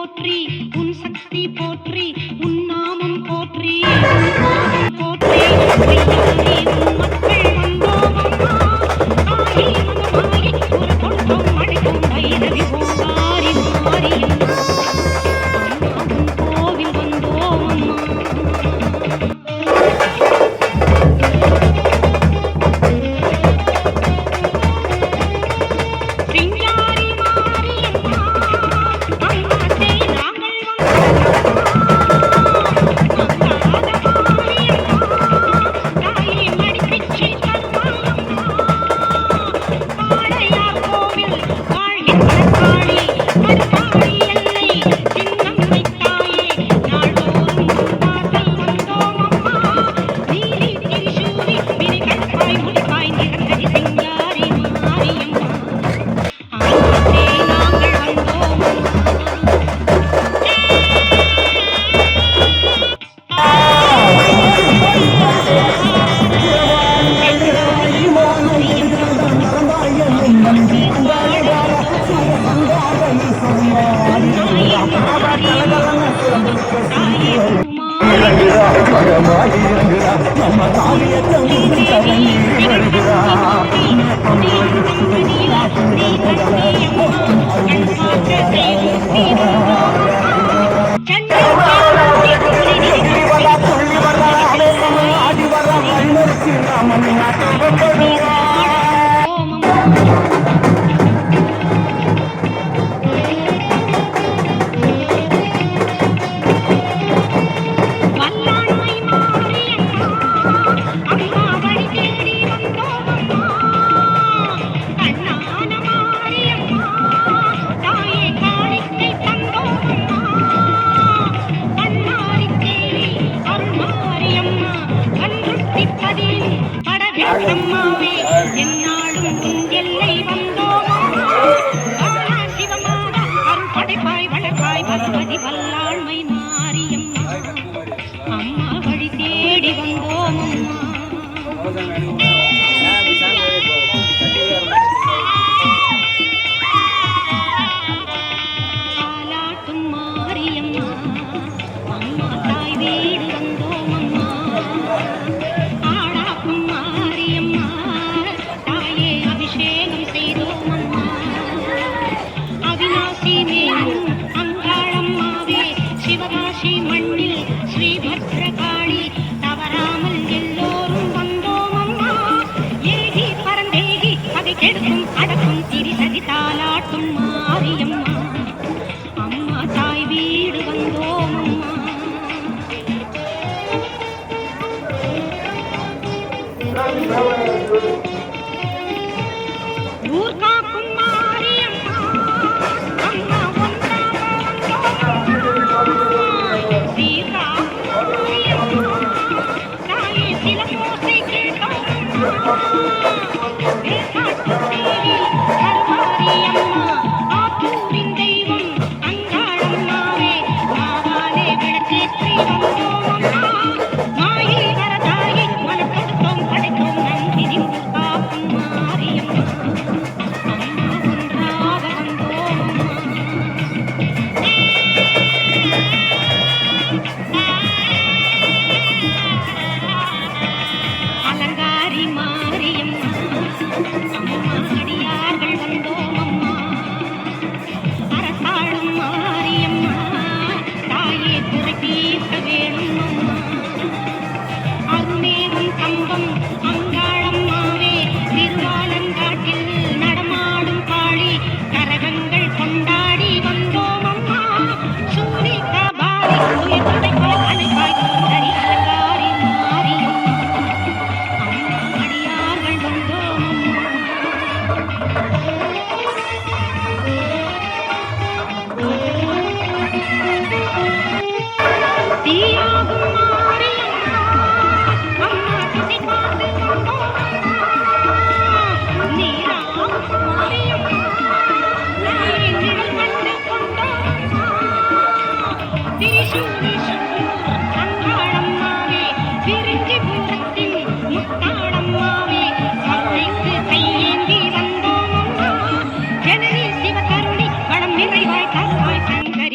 போற்றி உன் சக்தி போற்றி உன் நாமம் போற்றி உன் நாமம் போற்றி மெய்யாகி உன் மக்கள் வந்தோமம்மா ஆகி மகமாகி ஒரு கொண்டோம் மழைக்கும் வைரவி ஓங்காரி மாரியம்மா அம்மா உன் கோவில் வந்தோமம்மா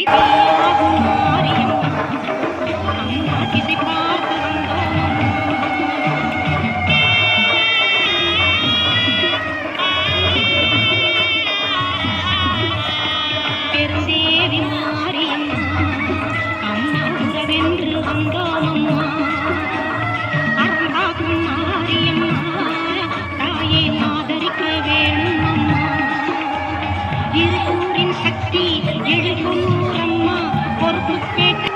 Bye. பொன்னூரம்மா பொறுப்பு கேட்டு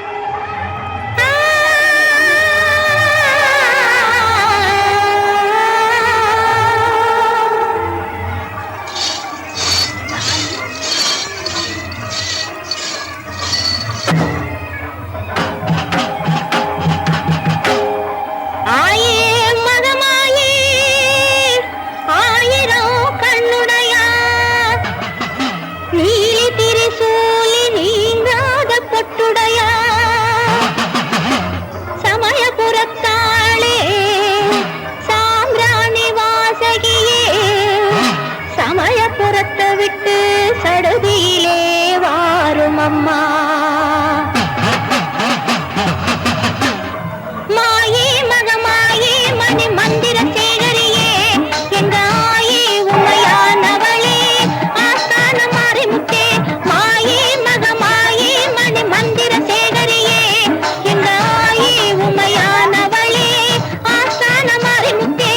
விட்டு சடுதியிலே வாரும் அம்மா மாயே மகமாயே மணி மந்திர சேகரியே எங்க ஆயே உமையானவளே ஆஸ்தான மாறிமுத்தே மாயே மகமாயே மணி மந்திர சேகரியே எங்க ஆயே உமையானவளே ஆஸ்தான மாறிமுத்தே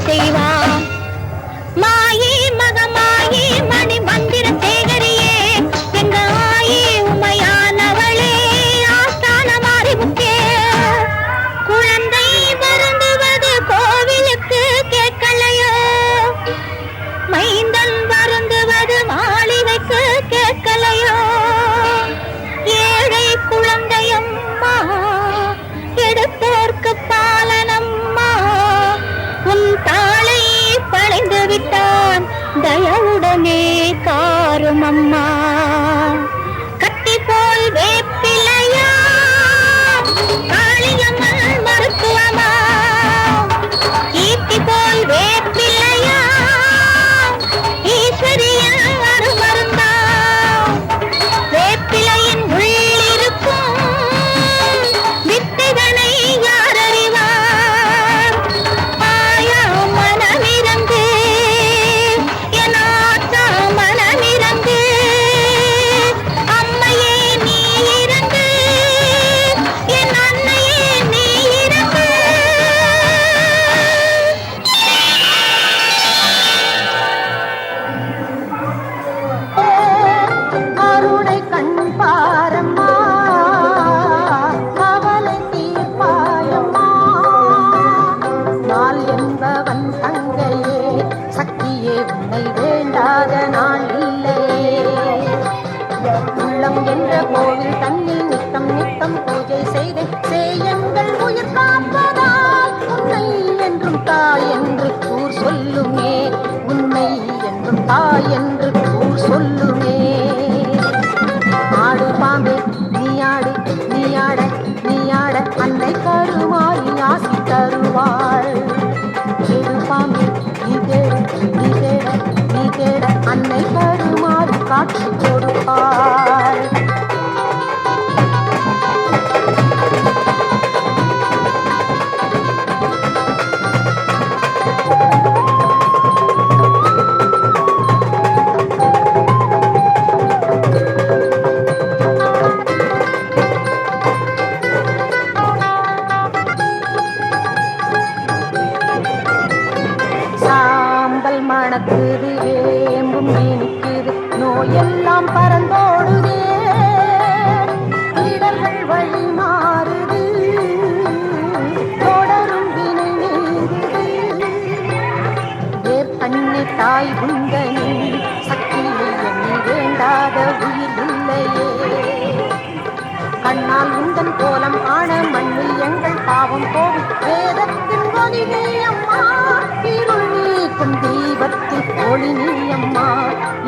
செய்வான் மாயே மகமாயே மணி மந்திர சேகரியே எங்க ஆயே உமையானவளே ஆஸ்தான மாறிமுத்தே குழந்தை வருந்துவது கோவிலுக்கு கேட்கலையோ மைந்தன் வருந்துவது மாளிகைக்கு கேட்கலையோ ஏழை குழந்தையம்மா எடுத்தோர்க்கு பாலனம்மா உன் தாளை படைந்து விட்டான் தயவுடனே காரும் அம்மா கத்தி போல் வேப்பிலையா காளியம்மன் மருத்துவமா ஈட்டி போல் வேப்பிலையா ஈஸ்வரியன் அருமருந்தா வேப்பிலையின் உள்ளிருக்கும் வித்தைதனை யார் அறிவார் மனமிரங்கு என் ஆத்தா மனமிரங்கு அம்மையே நீ இறங்கு என் அன்னையே நீ இறங்கு அருணை கண் பாரம்மா கவலை தீர்ப்பாயம்மா நாள் என்பவன் தங்கையே சக்தியே உன்னை வேண்டாத நாள் இல்லையே உள்ளம் என்ற கோவில் தன்னில் நித்தம் நித்தம் பூஜை செய்து சேயங்கள் உயிர் காப்பதால் உன்னை என்றும் தாய் என்று கூர் சொல்லுமே உன்னை என்றும் தாய் என்று கூர் சொல்லுமே ஆடு பாம்பே நீயாடு நீயாட நீயாட அன்னை கருமாறி ஆசி தருவாள் கேடு பாம்பே நீ தேட நீ தேட நீ தேட அன்னை கருமாறி காட்சி கொடுப்பாள் சாம்பல் மணக்குது வேம்பும் இனிக்குது நோயெல்லாம் பறந்தோடுதே இடர்கள் வழி மாறுது தொடரும் வினை நீங்குது கண்ணி தாய் குந்தனின் சக்தியை எண்ணி வேண்டாத உயிர் இல்லையே. கண்ணால் உந்தன் கோலம் ஆன மண்ணில் எங்கள் பாவம் போகும் வேதத்தின் ஒளி நீ அம்மா. இருள் நீக்கும் தீபத்தின் ஒளி நீ அம்மா.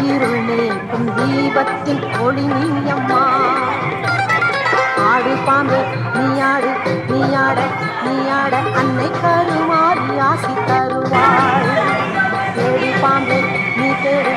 இருள் நீக்கும் தீபத்தின் ஒளி நீ அம்மா. ஆடு பாம்பு நீயாடு நீயாட நீயாட அன்னை கருமாறி ஆசி தருவாள். தேடி பாம்பு நீ தேடு